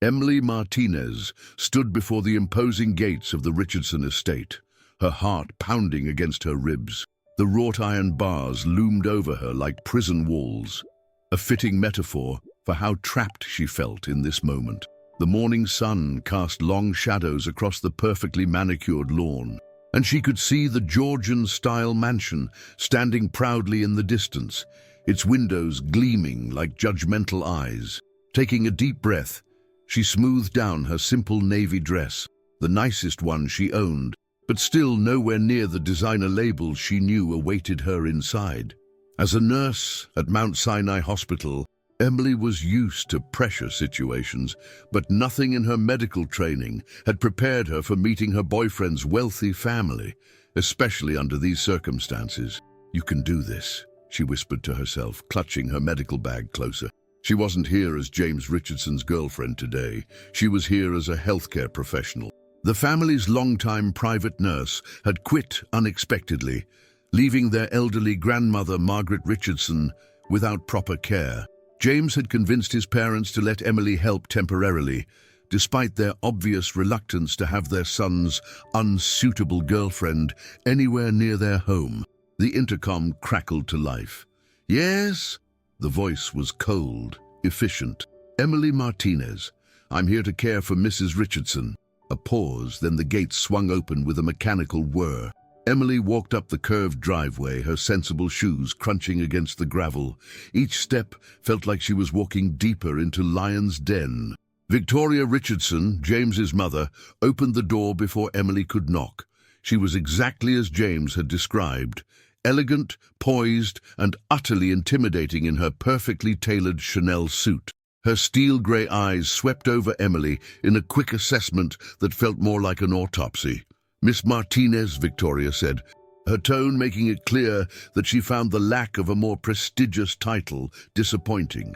Emily Martinez stood before the imposing gates of the Richardson estate, her heart pounding against her ribs. The wrought iron bars loomed over her like prison walls, a fitting metaphor for how trapped she felt in this moment. The morning sun cast long shadows across the perfectly manicured lawn, and she could see the Georgian-style mansion standing proudly in the distance, its windows gleaming like judgmental eyes. Taking a deep breath, she smoothed down her simple navy dress, the nicest one she owned, but still nowhere near the designer labels she knew awaited her inside. As a nurse at Mount Sinai Hospital, Emily was used to pressure situations, but nothing in her medical training had prepared her for meeting her boyfriend's wealthy family, especially under these circumstances. "You can do this," she whispered to herself, clutching her medical bag closer. She wasn't here as James Richardson's girlfriend today. She was here as a healthcare professional. The family's longtime private nurse had quit unexpectedly, leaving their elderly grandmother, Margaret Richardson, without proper care. James had convinced his parents to let Emily help temporarily, despite their obvious reluctance to have their son's unsuitable girlfriend anywhere near their home. The intercom crackled to life. "Yes?" The voice was cold, efficient. "Emily Martinez. I'm here to care for Mrs. Richardson." A pause, then the gate swung open with a mechanical whir. Emily walked up the curved driveway, her sensible shoes crunching against the gravel. Each step felt like she was walking deeper into Lion's Den. Victoria Richardson, James's mother, opened the door before Emily could knock. She was exactly as James had described, elegant, poised, and utterly intimidating in her perfectly tailored Chanel suit. Her steel-grey eyes swept over Emily in a quick assessment that felt more like an autopsy. "Miss Martinez," Victoria said, her tone making it clear that she found the lack of a more prestigious title disappointing.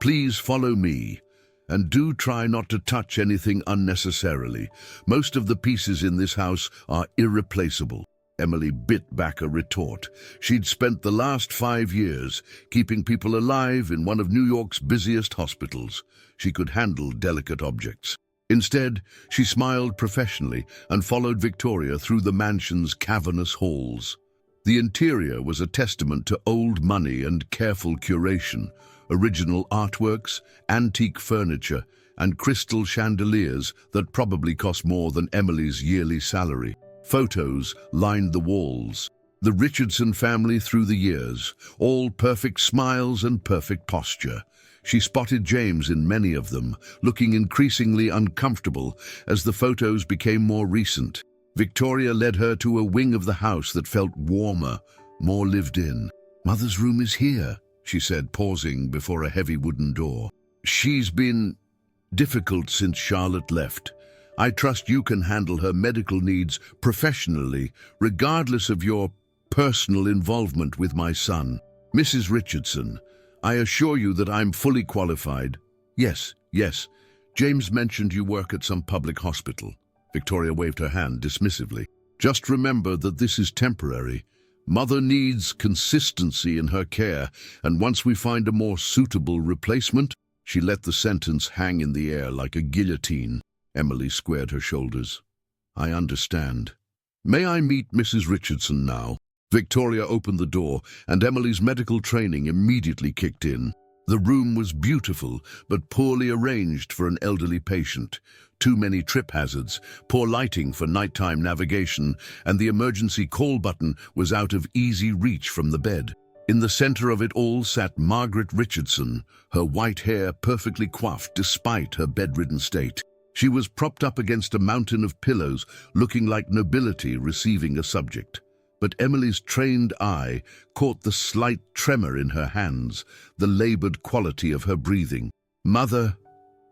"Please follow me, and do try not to touch anything unnecessarily. Most of the pieces in this house are irreplaceable." Emily bit back a retort. She'd spent the last 5 years keeping people alive in one of New York's busiest hospitals. She could handle delicate objects. Instead, she smiled professionally and followed Victoria through the mansion's cavernous halls. The interior was a testament to old money and careful curation, original artworks, antique furniture, and crystal chandeliers that probably cost more than Emily's yearly salary. Photos lined the walls. The Richardson family through the years, all perfect smiles and perfect posture. She spotted James in many of them, looking increasingly uncomfortable as the photos became more recent. Victoria led her to a wing of the house that felt warmer, more lived in. "Mother's room is here," she said, pausing before a heavy wooden door. "She's been difficult since Charlotte left. I trust you can handle her medical needs professionally, regardless of your personal involvement with my son. Mrs. Richardson, I assure you that I'm fully qualified." Yes. James mentioned you work at some public hospital." Victoria waved her hand dismissively. "Just remember that this is temporary. Mother needs consistency in her care, and once we find a more suitable replacement..." She let the sentence hang in the air like a guillotine. Emily squared her shoulders. "I understand. May I meet Mrs. Richardson now?" Victoria opened the door, and Emily's medical training immediately kicked in. The room was beautiful, but poorly arranged for an elderly patient. Too many trip hazards, poor lighting for nighttime navigation, and the emergency call button was out of easy reach from the bed. In the center of it all sat Margaret Richardson, her white hair perfectly coiffed despite her bedridden state. She was propped up against a mountain of pillows, looking like nobility receiving a subject. But Emily's trained eye caught the slight tremor in her hands, the labored quality of her breathing. "Mother,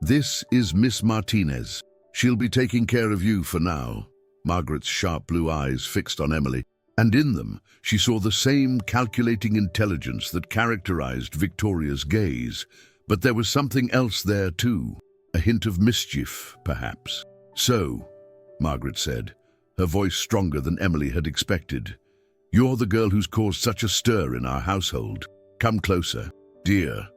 this is Miss Martinez. She'll be taking care of you for now." Margaret's sharp blue eyes fixed on Emily, and in them she saw the same calculating intelligence that characterized Victoria's gaze. But there was something else there too. A hint of mischief, perhaps. "So," Margaret said, her voice stronger than Emily had expected, "you're the girl who's caused such a stir in our household. Come closer." "Dear,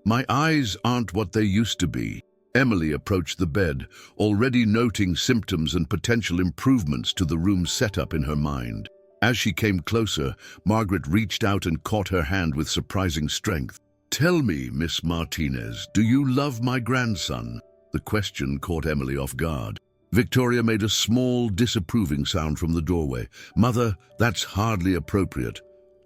my eyes aren't what they used to be." Emily approached the bed, already noting symptoms and potential improvements to the room's setup in her mind. As she came closer, Margaret reached out and caught her hand with surprising strength. "Tell me, Miss Martinez, do you love my grandson?" The question caught Emily off guard. Victoria made a small, disapproving sound from the doorway. "Mother, that's hardly appropriate."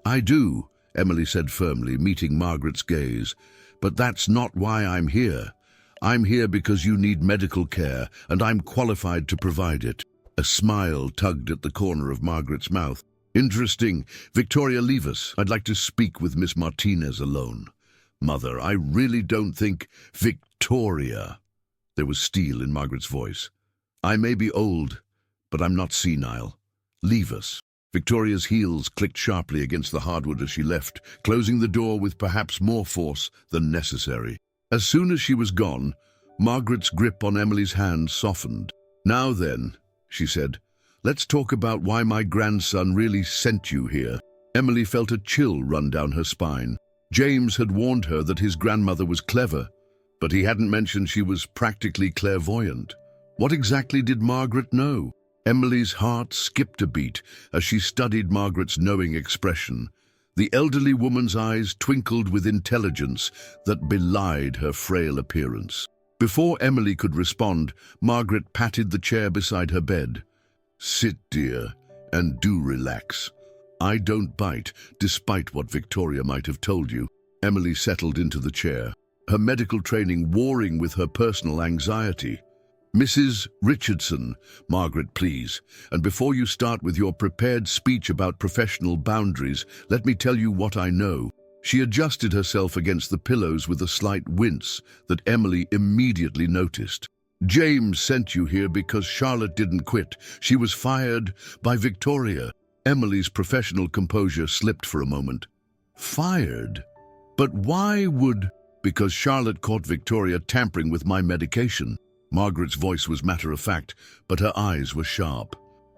"I do," Emily said firmly, meeting Margaret's gaze. "But that's not why I'm here. I'm here because you need medical care, and I'm qualified to provide it." A smile tugged at the corner of Margaret's mouth. "Interesting. Victoria, leave us. I'd like to speak with Miss Martinez alone." "Mother, I really don't think—" "Victoria!" There was steel in Margaret's voice. "I may be old, but I'm not senile. Leave us." Victoria's heels clicked sharply against the hardwood as she left, closing the door with perhaps more force than necessary. As soon as she was gone, Margaret's grip on Emily's hand softened. "Now then," she said, "let's talk about why my grandson really sent you here." Emily felt a chill run down her spine. James had warned her that his grandmother was clever, but he hadn't mentioned she was practically clairvoyant. What exactly did Margaret know? Emily's heart skipped a beat as she studied Margaret's knowing expression. The elderly woman's eyes twinkled with intelligence that belied her frail appearance. Before Emily could respond, Margaret patted the chair beside her bed. "Sit, dear, and do relax. I don't bite, despite what Victoria might have told you." Emily settled into the chair, her medical training warring with her personal anxiety. "Mrs. Richardson, Margaret, please, and before you start with your prepared speech about professional boundaries, let me tell you what I know." She adjusted herself against the pillows with a slight wince that Emily immediately noticed. "James sent you here because Charlotte didn't quit. She was fired by Victoria." Emily's professional composure slipped for a moment. "Fired? But why would—" "Because Charlotte caught Victoria tampering with my medication." Margaret's voice was matter-of-fact, but her eyes were sharp.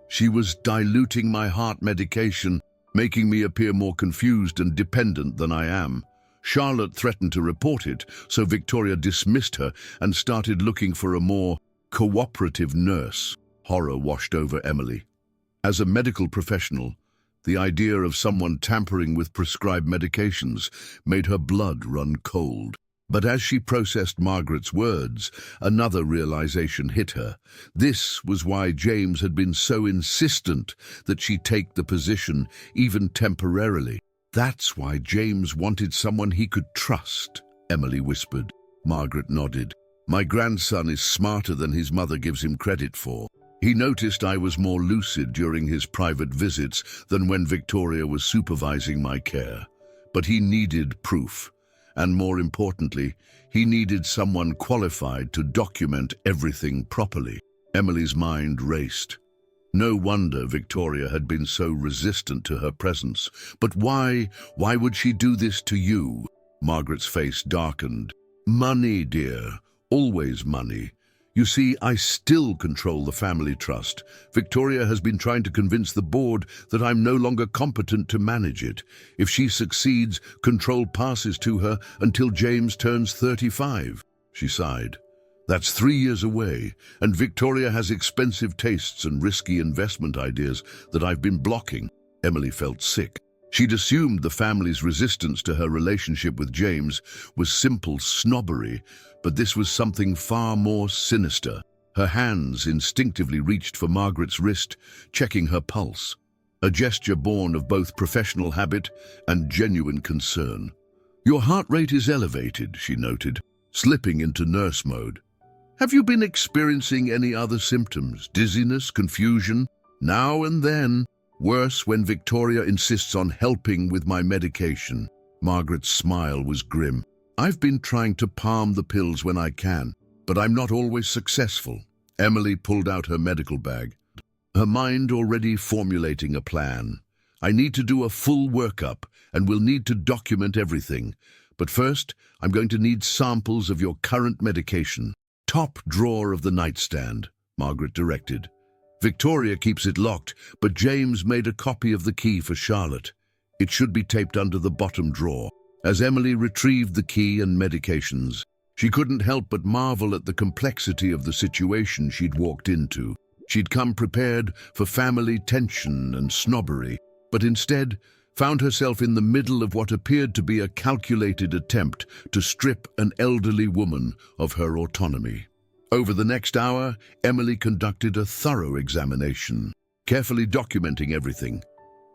"She was diluting my heart medication, making me appear more confused and dependent than I am. Charlotte threatened to report it, so Victoria dismissed her and started looking for a more cooperative nurse." Horror washed over Emily. As a medical professional, the idea of someone tampering with prescribed medications made her blood run cold. But as she processed Margaret's words, another realization hit her. This was why James had been so insistent that she take the position, even temporarily. "That's why James wanted someone he could trust," Emily whispered. Margaret nodded. "My grandson is smarter than his mother gives him credit for. He noticed I was more lucid during his private visits than when Victoria was supervising my care. But he needed proof. And more importantly, he needed someone qualified to document everything properly." Emily's mind raced. No wonder Victoria had been so resistant to her presence. But why would she do this to you? Margaret's face darkened. "Money, dear. Always money. You see, I still control the family trust. Victoria has been trying to convince the board that I'm no longer competent to manage it. If she succeeds, control passes to her until James turns 35. She sighed. "That's 3 years away, and Victoria has expensive tastes and risky investment ideas that I've been blocking." Emily felt sick. She'd assumed the family's resistance to her relationship with James was simple snobbery, but this was something far more sinister. Her hands instinctively reached for Margaret's wrist, checking her pulse, a gesture born of both professional habit and genuine concern. "Your heart rate is elevated," she noted, slipping into nurse mode. "Have you been experiencing any other symptoms? Dizziness, confusion?" "Now and then. Worse when Victoria insists on helping with my medication." Margaret's smile was grim. "I've been trying to palm the pills when I can, but I'm not always successful." Emily pulled out her medical bag, her mind already formulating a plan. "I need to do a full workup, and we'll need to document everything. But first, I'm going to need samples of your current medication." "Top drawer of the nightstand," Margaret directed. "Victoria keeps it locked, but James made a copy of the key for Charlotte. It should be taped under the bottom drawer." As Emily retrieved the key and medications, She couldn't help but marvel at the complexity of the situation she'd walked into. She'd come prepared for family tension and snobbery, but instead found herself in the middle of what appeared to be a calculated attempt to strip an elderly woman of her autonomy. Over the next hour, Emily conducted a thorough examination, carefully documenting everything.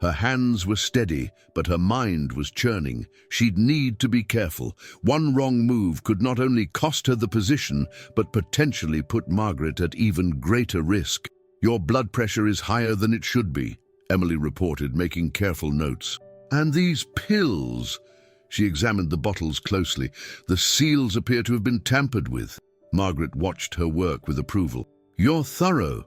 Her hands were steady, but her mind was churning. She'd need to be careful. One wrong move could not only cost her the position, but potentially put Margaret at even greater risk. "Your blood pressure is higher than it should be," Emily reported, making careful notes. "And these pills?" She examined the bottles closely. "The seals appear to have been tampered with." Margaret watched her work with approval. "You're thorough.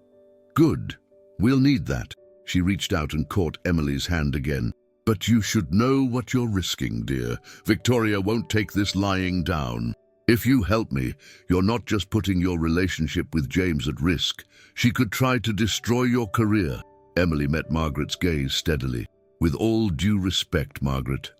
Good. We'll need that." She reached out and caught Emily's hand again. "But you should know what you're risking, dear. Victoria won't take this lying down. If you help me, you're not just putting your relationship with James at risk. She could try to destroy your career." Emily met Margaret's gaze steadily. "With all due respect, Margaret,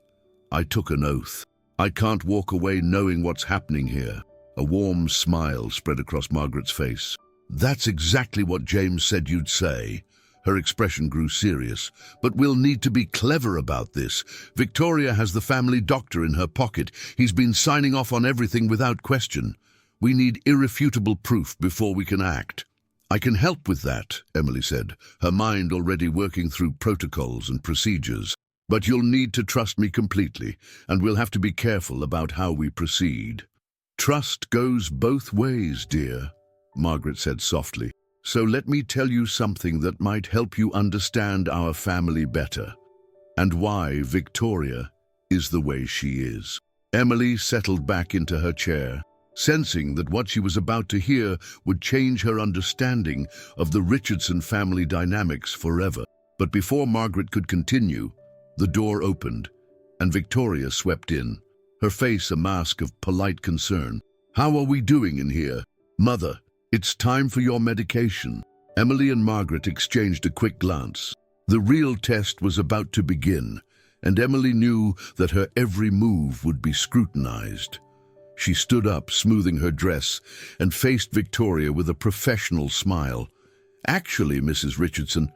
I took an oath. I can't walk away knowing what's happening here." A warm smile spread across Margaret's face. "That's exactly what James said you'd say." Her expression grew serious. "But we'll need to be clever about this. Victoria has the family doctor in her pocket. He's been signing off on everything without question. We need irrefutable proof before we can act." "I can help with that," Emily said, her mind already working through protocols and procedures. "But you'll need to trust me completely, and we'll have to be careful about how we proceed." "Trust goes both ways, dear," Margaret said softly. "So let me tell you something that might help you understand our family better, and why Victoria is the way she is." Emily settled back into her chair, sensing that what she was about to hear would change her understanding of the Richardson family dynamics forever. But before Margaret could continue, the door opened, and Victoria swept in, her face a mask of polite concern. "How are we doing in here? Mother, it's time for your medication." Emily and Margaret exchanged a quick glance. The real test was about to begin, and Emily knew that her every move would be scrutinized. She stood up, smoothing her dress, and faced Victoria with a professional smile. "Actually, Mrs. Richardson,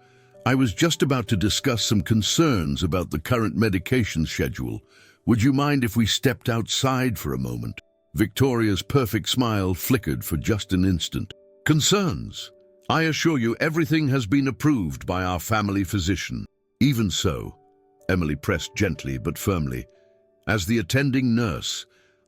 I was just about to discuss some concerns about the current medication schedule. Would you mind if we stepped outside for a moment?" Victoria's perfect smile flickered for just an instant. "Concerns? I assure you everything has been approved by our family physician." "Even so," Emily pressed gently but firmly, "as the attending nurse,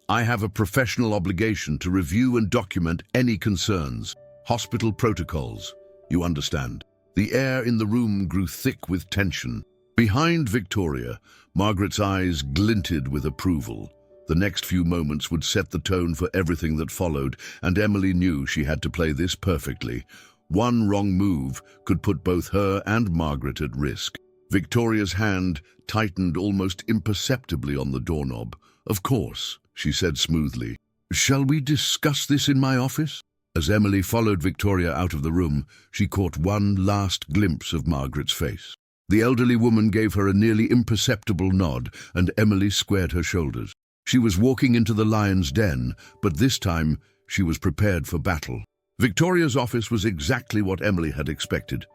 I have a professional obligation to review and document any concerns. Hospital protocols, you understand." The air in the room grew thick with tension. Behind Victoria, Margaret's eyes glinted with approval. The next few moments would set the tone for everything that followed, and Emily knew she had to play this perfectly. One wrong move could put both her and Margaret at risk. Victoria's hand tightened almost imperceptibly on the doorknob. "Of course," she said smoothly. "Shall we discuss this in my office?" As Emily followed Victoria out of the room, she caught one last glimpse of Margaret's face. The elderly woman gave her a nearly imperceptible nod, and Emily squared her shoulders. She was walking into the lion's den, but this time she was prepared for battle. Victoria's office was exactly what Emily had expected.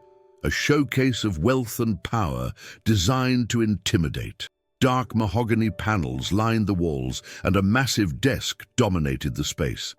A showcase of wealth and power designed to intimidate. Dark mahogany panels lined the walls, and a massive desk dominated the space.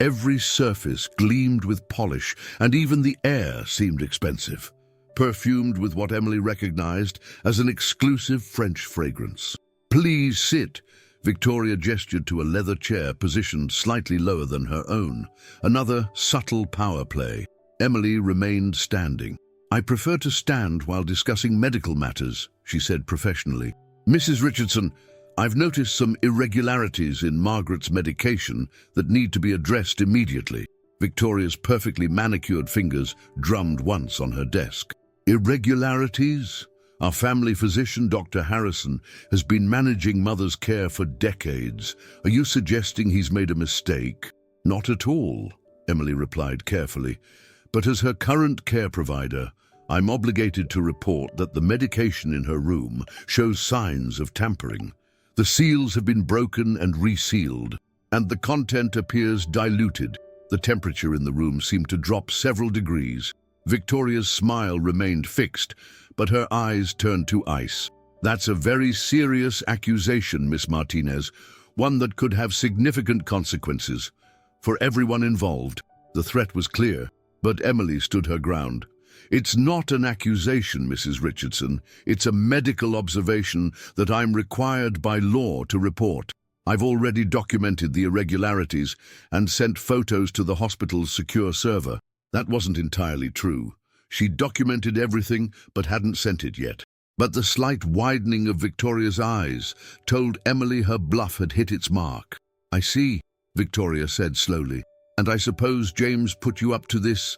Every surface gleamed with polish, and even the air seemed expensive, perfumed with what Emily recognized as an exclusive French fragrance. "Please sit." Victoria gestured to a leather chair positioned slightly lower than her own, another subtle power play. Emily remained standing. "I prefer to stand while discussing medical matters," she said professionally. "Mrs. Richardson, I've noticed some irregularities in Margaret's medication that need to be addressed immediately." Victoria's perfectly manicured fingers drummed once on her desk. "Irregularities? Our family physician, Dr. Harrison, has been managing Mother's care for decades. Are you suggesting he's made a mistake?" "Not at all," Emily replied carefully. "But as her current care provider, I'm obligated to report that the medication in her room shows signs of tampering. The seals have been broken and resealed." and the content appears diluted. The temperature in the room seemed to drop several degrees. Victoria's smile remained fixed, but her eyes turned to ice. That's a very serious accusation, Miss Martinez, one that could have significant consequences for everyone involved. The threat was clear, but Emily stood her ground. It's not an accusation, Mrs. Richardson. It's a medical observation that I'm required by law to report. I've already documented the irregularities and sent photos to the hospital's secure server. That wasn't entirely true. She documented everything but hadn't sent it yet. But the slight widening of Victoria's eyes told Emily her bluff had hit its mark. "I see," Victoria said slowly. "And I suppose James put you up to this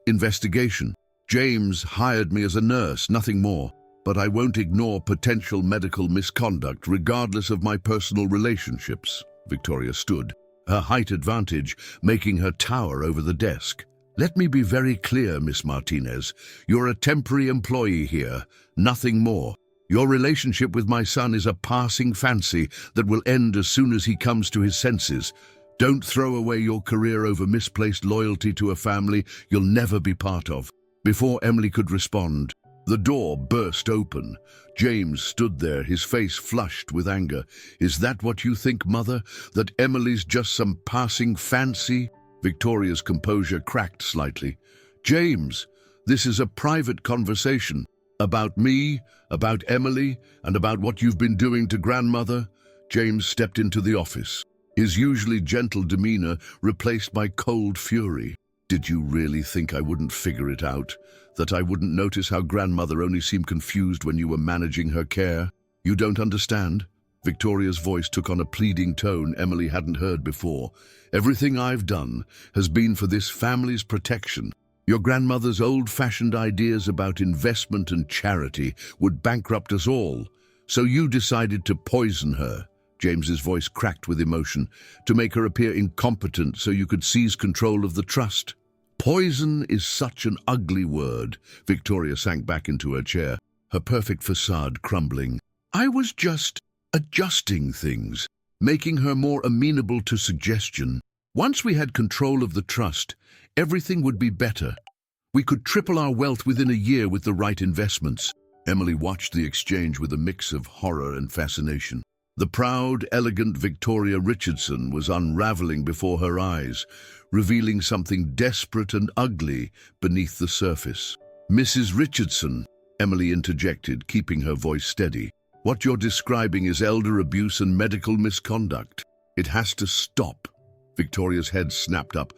investigation." "James hired me as a nurse, nothing more. But I won't ignore potential medical misconduct regardless of my personal relationships." Victoria stood, her height advantage making her tower over the desk. "Let me be very clear, Miss Martinez. You're a temporary employee here, nothing more. Your relationship with my son is a passing fancy that will end as soon as he comes to his senses. Don't throw away your career over misplaced loyalty to a family you'll never be part of." Before Emily could respond, the door burst open. James stood there, his face flushed with anger. "Is that what you think, Mother? That Emily's just some passing fancy?" Victoria's composure cracked slightly. "James, this is a private conversation. About me, about Emily, and about what you've been doing to Grandmother." James stepped into the office, his usually gentle demeanor replaced by cold fury. "Did you really think I wouldn't figure it out? That I wouldn't notice how Grandmother only seemed confused when you were managing her care? You don't understand?" Victoria's voice took on a pleading tone Emily hadn't heard before. "Everything I've done has been for this family's protection. Your grandmother's old-fashioned ideas about investment and charity would bankrupt us all. So you decided to poison her." James's voice cracked with emotion. "To make her appear incompetent so you could seize control of the trust." "Poison is such an ugly word." Victoria sank back into her chair, her perfect facade crumbling. "I was just adjusting things, making her more amenable to suggestion. Once we had control of the trust, everything would be better. We could triple our wealth within a year with the right investments." Emily watched the exchange with a mix of horror and fascination. The proud, elegant Victoria Richardson was unraveling before her eyes, revealing something desperate and ugly beneath the surface. "Mrs. Richardson," Emily interjected, keeping her voice steady, "what you're describing is elder abuse and medical misconduct. It has to stop." Victoria's head snapped up,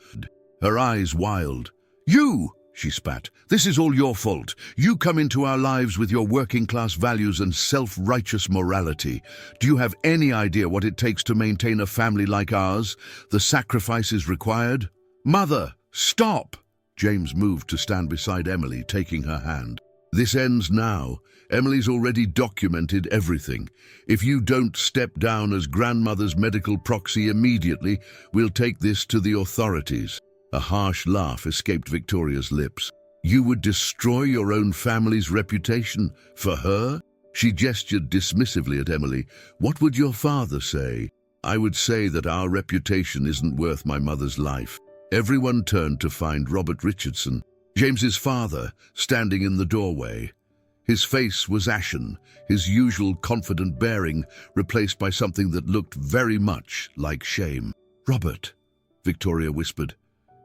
her eyes wild. "You!" she spat. "This is all your fault. You come into our lives with your working-class values and self-righteous morality. Do you have any idea what it takes to maintain a family like ours? The sacrifices required?" "Mother, stop!" James moved to stand beside Emily, taking her hand. "This ends now. Emily's already documented everything. If you don't step down as Grandmother's medical proxy immediately, we'll take this to the authorities." A harsh laugh escaped Victoria's lips. "You would destroy your own family's reputation for her?" She gestured dismissively at Emily. "What would your father say?" "I would say that our reputation isn't worth my mother's life." Everyone turned to find Robert Richardson, James's father, standing in the doorway. His face was ashen, his usual confident bearing replaced by something that looked very much like shame. "Robert," Victoria whispered,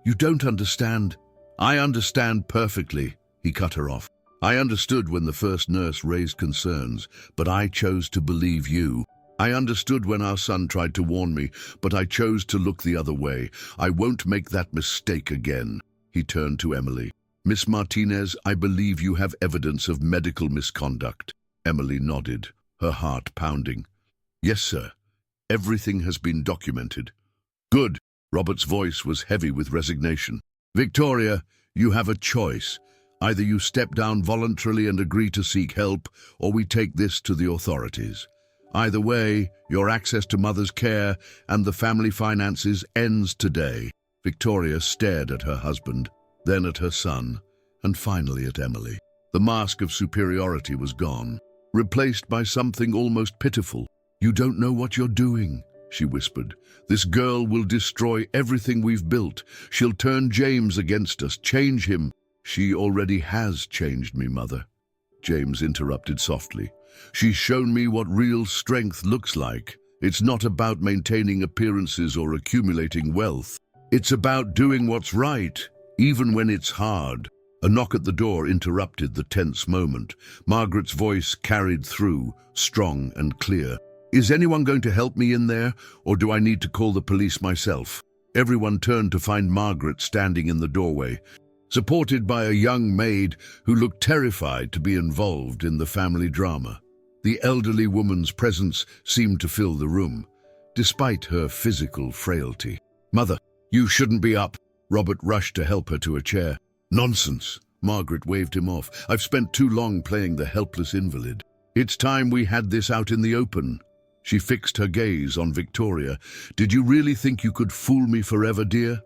"you don't understand." "I understand perfectly," he cut her off. "I understood when the first nurse raised concerns, but I chose to believe you. I understood when our son tried to warn me, but I chose to look the other way. I won't make that mistake again." He turned to Emily. "Miss Martinez, I believe you have evidence of medical misconduct." Emily nodded, her heart pounding. "Yes, sir. Everything has been documented." "Good." Robert's voice was heavy with resignation. "Victoria, you have a choice. Either you step down voluntarily and agree to seek help, or we take this to the authorities. Either way, your access to Mother's care and the family finances ends today." Victoria stared at her husband, then at her son, and finally at Emily. The mask of superiority was gone, replaced by something almost pitiful. "You don't know what you're doing." she whispered. "This girl will destroy everything we've built. She'll turn James against us, change him." "She already has changed me, Mother," James interrupted softly. "She's shown me what real strength looks like. It's not about maintaining appearances or accumulating wealth. It's about doing what's right, even when it's hard." A knock at the door interrupted the tense moment. Margaret's voice carried through, strong and clear. "Is anyone going to help me in there, or do I need to call the police myself?" Everyone turned to find Margaret standing in the doorway, supported by a young maid who looked terrified to be involved in the family drama. The elderly woman's presence seemed to fill the room, despite her physical frailty. "Mother, you shouldn't be up." Robert rushed to help her to a chair. "Nonsense," Margaret waved him off. "I've spent too long playing the helpless invalid. It's time we had this out in the open." She fixed her gaze on Victoria. "Did you really think you could fool me forever, dear?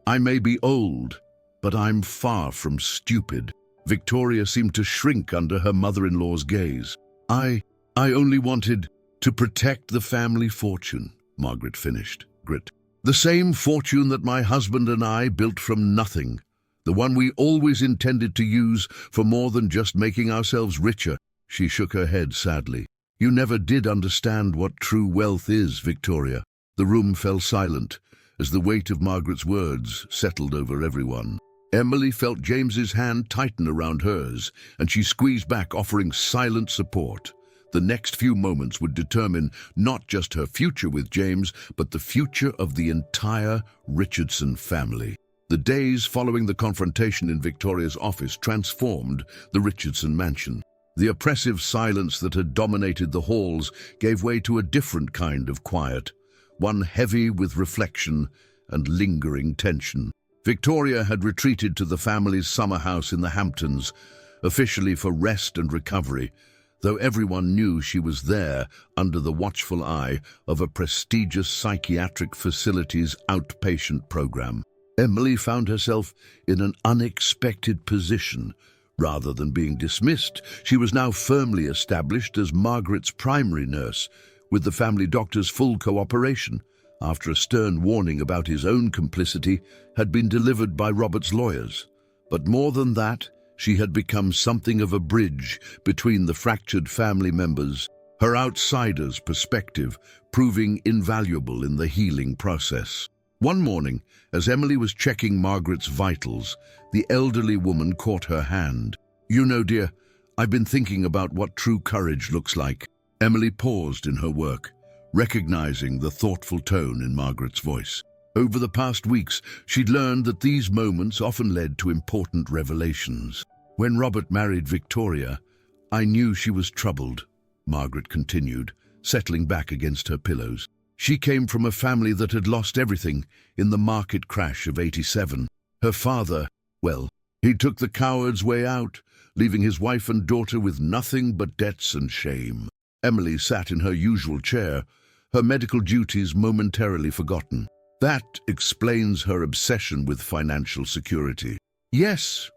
I may be old, but I'm far from stupid." Victoria seemed to shrink under her mother-in-law's gaze. I only wanted to protect the family fortune," Margaret finished. "Grit. The same fortune that my husband and I built from nothing. The one we always intended to use for more than just making ourselves richer." She shook her head sadly. "You never did understand what true wealth is, Victoria." The room fell silent as the weight of Margaret's words settled over everyone. Emily felt James's hand tighten around hers, and she squeezed back, offering silent support. The next few moments would determine not just her future with James, but the future of the entire Richardson family. The days following the confrontation in Victoria's office transformed the Richardson mansion. The oppressive silence that had dominated the halls gave way to a different kind of quiet, one heavy with reflection and lingering tension. Victoria had retreated to the family's summer house in the Hamptons, officially for rest and recovery, though everyone knew she was there under the watchful eye of a prestigious psychiatric facility's outpatient program. Emily found herself in an unexpected position. Rather than being dismissed, she was now firmly established as Margaret's primary nurse, with the family doctor's full cooperation, after a stern warning about his own complicity had been delivered by Robert's lawyers. But more than that, she had become something of a bridge between the fractured family members, her outsider's perspective proving invaluable in the healing process. One morning, as Emily was checking Margaret's vitals, the elderly woman caught her hand. "You know, dear, I've been thinking about what true courage looks like." Emily paused in her work, recognizing the thoughtful tone in Margaret's voice. Over the past weeks, she'd learned that these moments often led to important revelations. "When Robert married Victoria, I knew she was troubled," Margaret continued, settling back against her pillows. "She came from a family that had lost everything in the market crash of '87. Her father, well, he took the coward's way out, leaving his wife and daughter with nothing but debts and shame." Emily sat in her usual chair, her medical duties momentarily forgotten. "That explains her obsession with financial security." "Yes,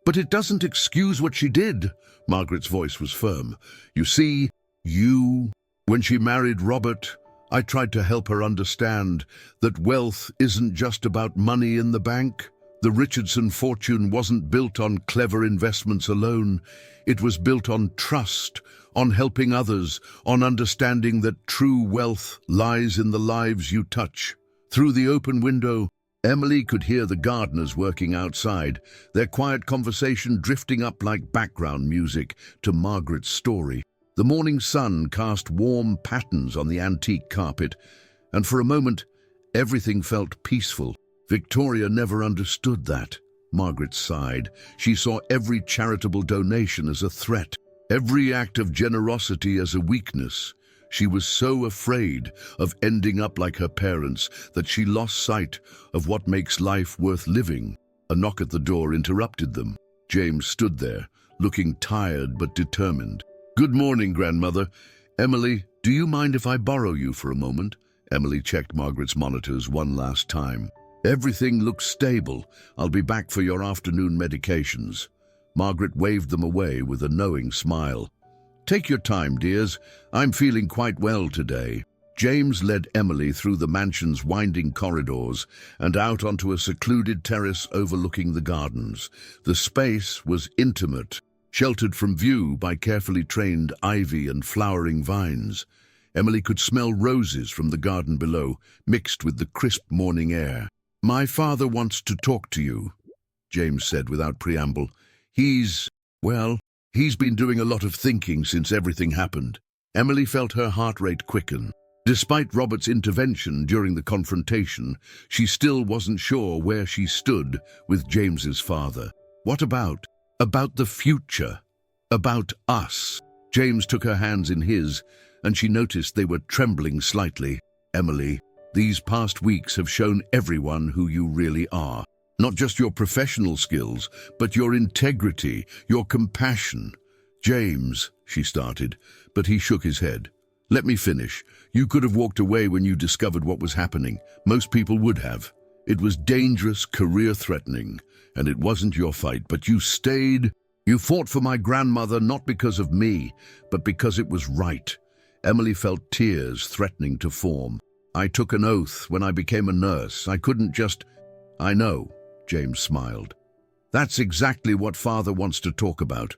but it doesn't excuse what she did." Margaret's voice was firm. "You see, when she married Robert, I tried to help her understand that wealth isn't just about money in the bank. The Richardson fortune wasn't built on clever investments alone. It was built on trust, on helping others, on understanding that true wealth lies in the lives you touch." Through the open window, Emily could hear the gardeners working outside, their quiet conversation drifting up like background music to Margaret's story. The morning sun cast warm patterns on the antique carpet, and for a moment, everything felt peaceful. Victoria never understood that. Margaret sighed. She saw every charitable donation as a threat, every act of generosity as a weakness. She was so afraid of ending up like her parents that she lost sight of what makes life worth living. A knock at the door interrupted them. James stood there, looking tired but determined. "Good morning, grandmother. Emily, do you mind if I borrow you for a moment?" Emily checked Margaret's monitors one last time. "Everything looks stable. I'll be back for your afternoon medications." Margaret waved them away with a knowing smile. "Take your time, dears. I'm feeling quite well today." James led Emily through the mansion's winding corridors and out onto a secluded terrace overlooking the gardens. The space was intimate, sheltered from view by carefully trained ivy and flowering vines. Emily could smell roses from the garden below, mixed with the crisp morning air. "My father wants to talk to you," James said without preamble. He's been doing a lot of thinking since everything happened." Emily felt her heart rate quicken. Despite Robert's intervention during the confrontation, she still wasn't sure where she stood with James's father. What about? About the future. About us. James took her hands in his, and she noticed they were trembling slightly. "Emily, these past weeks have shown everyone who you really are. Not just your professional skills, but your integrity, your compassion." "James," she started, but he shook his head. "Let me finish. You could have walked away when you discovered what was happening. Most people would have. It was dangerous, career-threatening, and it wasn't your fight, but you stayed. You fought for my grandmother not because of me, but because it was right." Emily felt tears threatening to form. "I took an oath when I became a nurse. I couldn't just—" "I know," James smiled. "That's exactly what Father wants to talk about.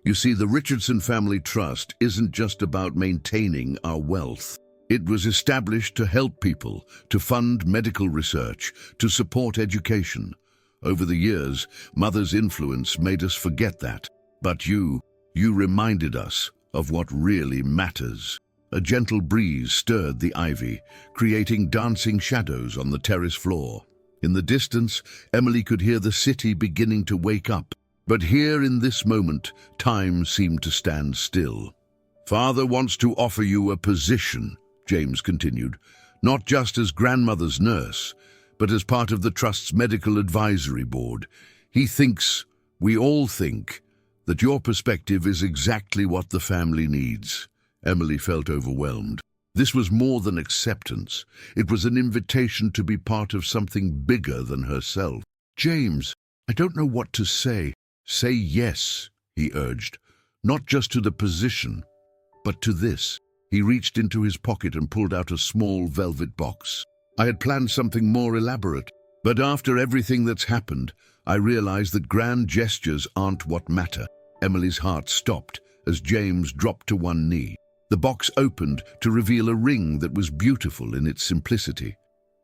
You see, the Richardson family trust isn't just about maintaining our wealth. It was established to help people, to fund medical research, to support education. Over the years, Mother's influence made us forget that. But you reminded us of what really matters." A gentle breeze stirred the ivy, creating dancing shadows on the terrace floor. In the distance, Emily could hear the city beginning to wake up. But here in this moment, time seemed to stand still. "Father wants to offer you a position," James continued, "not just as grandmother's nurse, but as part of the Trust's medical advisory board. He thinks, we all think, that your perspective is exactly what the family needs." Emily felt overwhelmed. This was more than acceptance. It was an invitation to be part of something bigger than herself. "James, I don't know what to say." "Say yes," he urged, "not just to the position, but to this." He reached into his pocket and pulled out a small velvet box. "I had planned something more elaborate, but after everything that's happened, I realized that grand gestures aren't what matter." Emily's heart stopped as James dropped to one knee. The box opened to reveal a ring that was beautiful in its simplicity.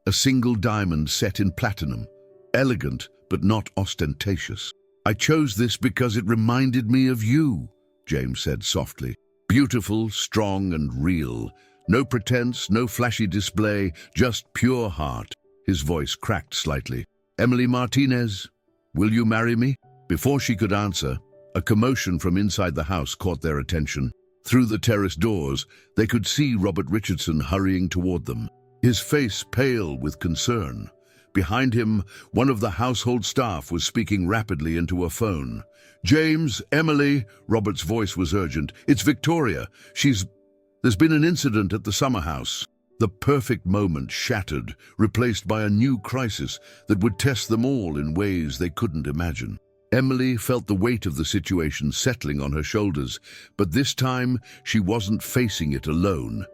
A single diamond set in platinum, elegant but not ostentatious. "I chose this because it reminded me of you," James said softly. "Beautiful, strong, and real. No pretense, no flashy display, just pure heart." His voice cracked slightly. "Emily Martinez, will you marry me?" Before she could answer, a commotion from inside the house caught their attention. Through the terrace doors, they could see Robert Richardson hurrying toward them, his face pale with concern. Behind him, one of the household staff was speaking rapidly into a phone. "James, Emily," Robert's voice was urgent. "It's Victoria. There's been an incident at the summer house." The perfect moment shattered, replaced by a new crisis that would test them all in ways they couldn't imagine. Emily felt the weight of the situation settling on her shoulders, but this time she wasn't facing it alone.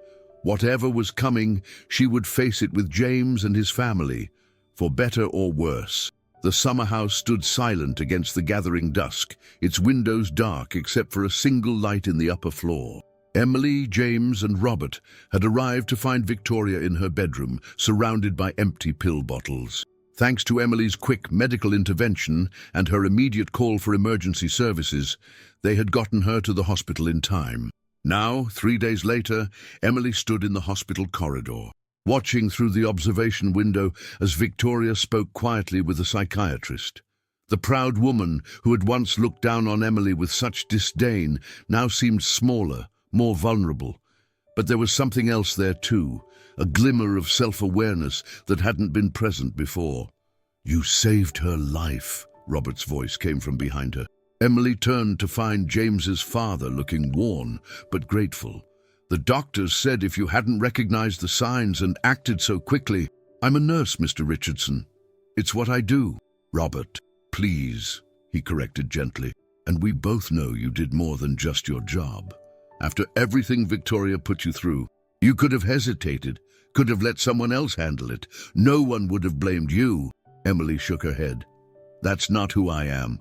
Whatever was coming, she would face it with James and his family. For better or worse, the summer house stood silent against the gathering dusk, its windows dark except for a single light in the upper floor. Emily, James, and Robert had arrived to find Victoria in her bedroom, surrounded by empty pill bottles. Thanks to Emily's quick medical intervention and her immediate call for emergency services, they had gotten her to the hospital in time. Now, 3 days later, Emily stood in the hospital corridor, watching through the observation window as Victoria spoke quietly with a psychiatrist. The proud woman who had once looked down on Emily with such disdain now seemed smaller, more vulnerable. But there was something else there too, a glimmer of self-awareness that hadn't been present before. "You saved her life," Robert's voice came from behind her. Emily turned to find James's father looking worn but grateful. "The doctors said if you hadn't recognized the signs and acted so quickly—" "I'm a nurse, Mr. Richardson. It's what I do." "Robert, please," he corrected gently. "And we both know you did more than just your job. After everything Victoria put you through, You could have hesitated, could have let someone else handle it. No one would have blamed you. Emily shook her head. That's not who I am.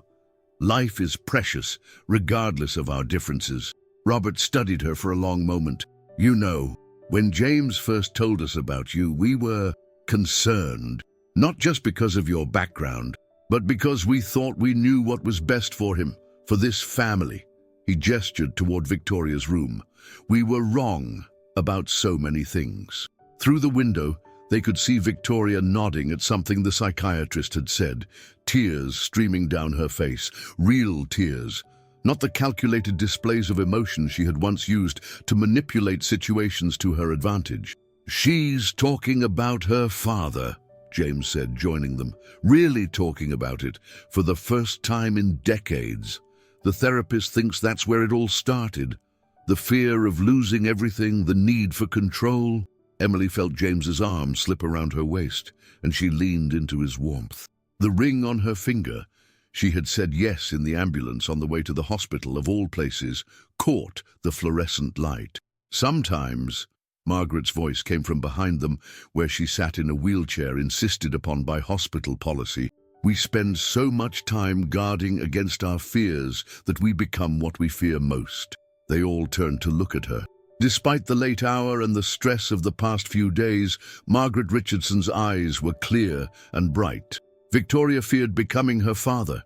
Life is precious, regardless of our differences. Robert studied her for a long moment. You know, when James first told us about you, we were concerned. Not just because of your background, but because we thought we knew what was best for him, for this family. He gestured toward Victoria's room. We were wrong about so many things. Through the window, they could see Victoria nodding at something the psychiatrist had said, tears streaming down her face, real tears, not the calculated displays of emotion she had once used to manipulate situations to her advantage. She's talking about her father, James said, joining them. Really talking about it, for the first time in decades. The therapist thinks that's where it all started. The fear of losing everything, the need for control. Emily felt James's arm slip around her waist, and she leaned into his warmth. The ring on her finger, she had said yes in the ambulance on the way to the hospital of all places, caught the fluorescent light. Sometimes, Margaret's voice came from behind them, where she sat in a wheelchair insisted upon by hospital policy. We spend so much time guarding against our fears that we become what we fear most. They all turned to look at her. Despite the late hour and the stress of the past few days, Margaret Richardson's eyes were clear and bright. Victoria feared becoming her father.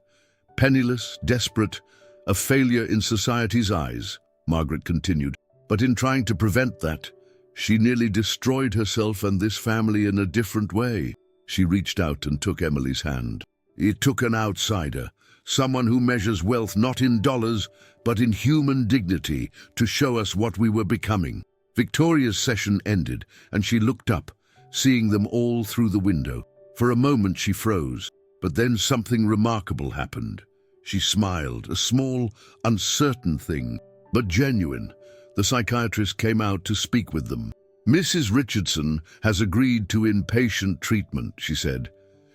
Penniless, desperate, a failure in society's eyes, Margaret continued. But in trying to prevent that, she nearly destroyed herself and this family in a different way. She reached out and took Emily's hand. It took an outsider, someone who measures wealth not in dollars, but in human dignity, to show us what we were becoming. Victoria's session ended, and she looked up, seeing them all through the window. For a moment she froze, but then something remarkable happened. She smiled, a small, uncertain thing, but genuine. The psychiatrist came out to speak with them. Mrs. Richardson has agreed to inpatient treatment, she said.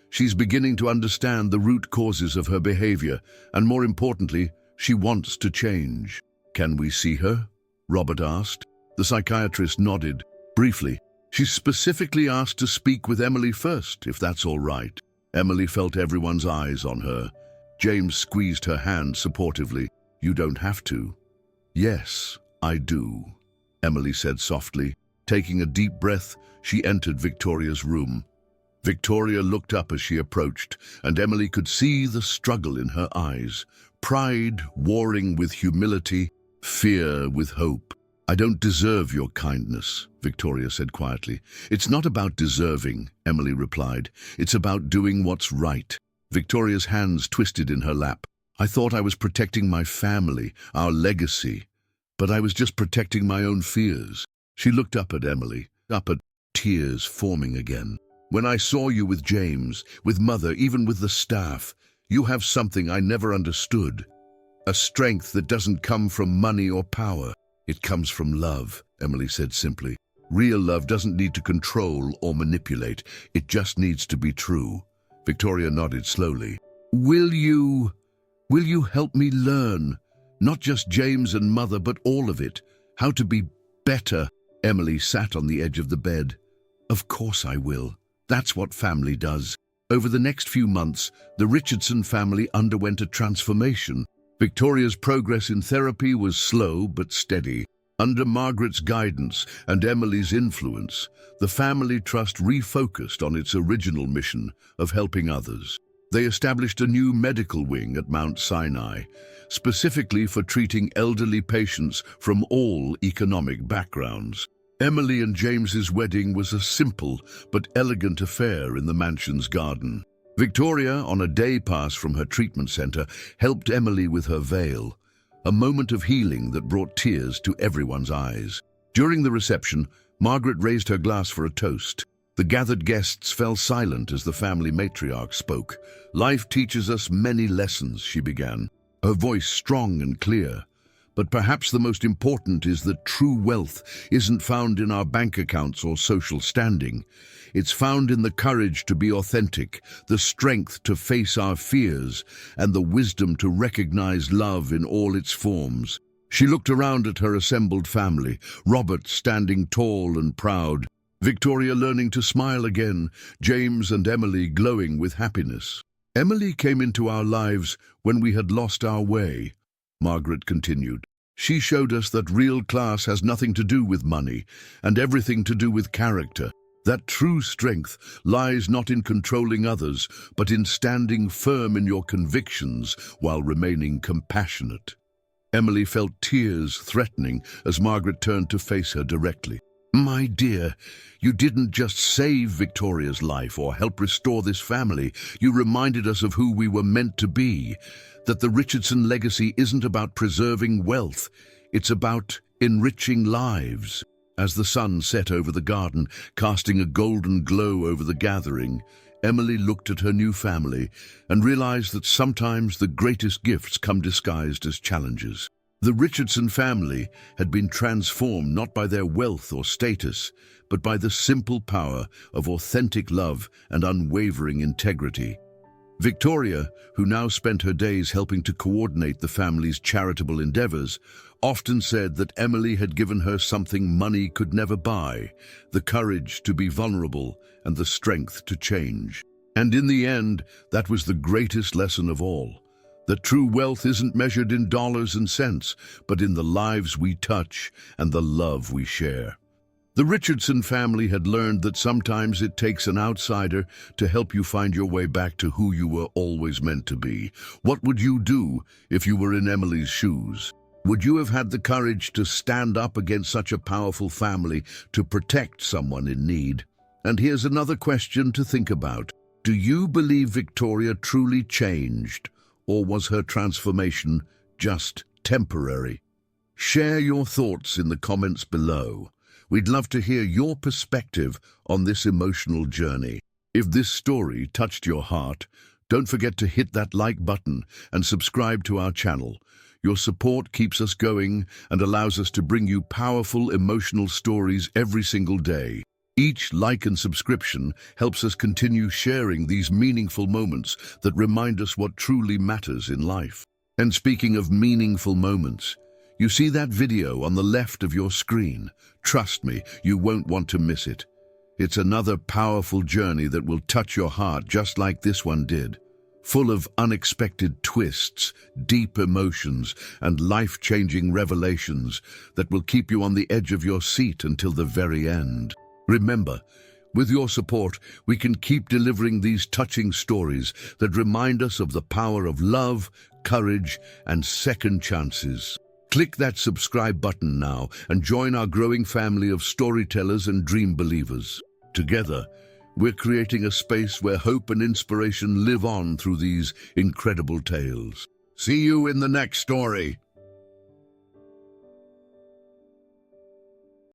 She's beginning to understand the root causes of her behavior, and more importantly, she wants to change. Can we see her? Robert asked. The psychiatrist nodded. Briefly, she specifically asked to speak with Emily first, if that's all right. Emily felt everyone's eyes on her. James squeezed her hand supportively. You don't have to. Yes, I do, Emily said softly. Taking a deep breath, she entered Victoria's room. Victoria looked up as she approached, and Emily could see the struggle in her eyes. Pride warring with humility, fear with hope. I don't deserve your kindness, Victoria said quietly. It's not about deserving, Emily replied. It's about doing what's right. Victoria's hands twisted in her lap. I thought I was protecting my family, our legacy, but I was just protecting my own fears. She looked up at Emily, up at tears forming again. When I saw you with James, with Mother, even with the staff, you have something I never understood. A strength that doesn't come from money or power. It comes from love, Emily said simply. Real love doesn't need to control or manipulate. It just needs to be true. Victoria nodded slowly. Will you help me learn, not just James and Mother, but all of it, how to be better? Emily sat on the edge of the bed. Of course I will. That's what family does. Over the next few months, the Richardson family underwent a transformation. Victoria's progress in therapy was slow but steady. Under Margaret's guidance and Emily's influence, the family trust refocused on its original mission of helping others. They established a new medical wing at Mount Sinai, specifically for treating elderly patients from all economic backgrounds. Emily and James's wedding was a simple but elegant affair in the mansion's garden. Victoria, on a day pass from her treatment center, helped Emily with her veil, a moment of healing that brought tears to everyone's eyes. During the reception, Margaret raised her glass for a toast. The gathered guests fell silent as the family matriarch spoke. Life teaches us many lessons, she began, her voice strong and clear. But perhaps the most important is that true wealth isn't found in our bank accounts or social standing. It's found in the courage to be authentic, the strength to face our fears, and the wisdom to recognize love in all its forms. She looked around at her assembled family, Robert standing tall and proud, Victoria learning to smile again, James and Emily glowing with happiness. Emily came into our lives when we had lost our way, Margaret continued. She showed us that real class has nothing to do with money and everything to do with character. That true strength lies not in controlling others, but in standing firm in your convictions while remaining compassionate. Emily felt tears threatening as Margaret turned to face her directly. My dear, you didn't just save Victoria's life or help restore this family. You reminded us of who we were meant to be, that the Richardson legacy isn't about preserving wealth, it's about enriching lives. As the sun set over the garden, casting a golden glow over the gathering, Emily looked at her new family and realized that sometimes the greatest gifts come disguised as challenges. The Richardson family had been transformed not by their wealth or status, but by the simple power of authentic love and unwavering integrity. Victoria, who now spent her days helping to coordinate the family's charitable endeavors, often said that Emily had given her something money could never buy, the courage to be vulnerable and the strength to change. And in the end, that was the greatest lesson of all, that true wealth isn't measured in dollars and cents, but in the lives we touch and the love we share. The Richardson family had learned that sometimes it takes an outsider to help you find your way back to who you were always meant to be. What would you do if you were in Emily's shoes? Would you have had the courage to stand up against such a powerful family to protect someone in need? And here's another question to think about. Do you believe Victoria truly changed, or was her transformation just temporary? Share your thoughts in the comments below. We'd love to hear your perspective on this emotional journey. If this story touched your heart, don't forget to hit that like button and subscribe to our channel. Your support keeps us going and allows us to bring you powerful emotional stories every single day. Each like and subscription helps us continue sharing these meaningful moments that remind us what truly matters in life. And speaking of meaningful moments, you see that video on the left of your screen? Trust me, you won't want to miss it. It's another powerful journey that will touch your heart just like this one did. Full of unexpected twists, deep emotions, and life-changing revelations that will keep you on the edge of your seat until the very end. Remember, with your support, we can keep delivering these touching stories that remind us of the power of love, courage, and second chances. Click that subscribe button now and join our growing family of storytellers and dream believers. Together, we're creating a space where hope and inspiration live on through these incredible tales. See you in the next story.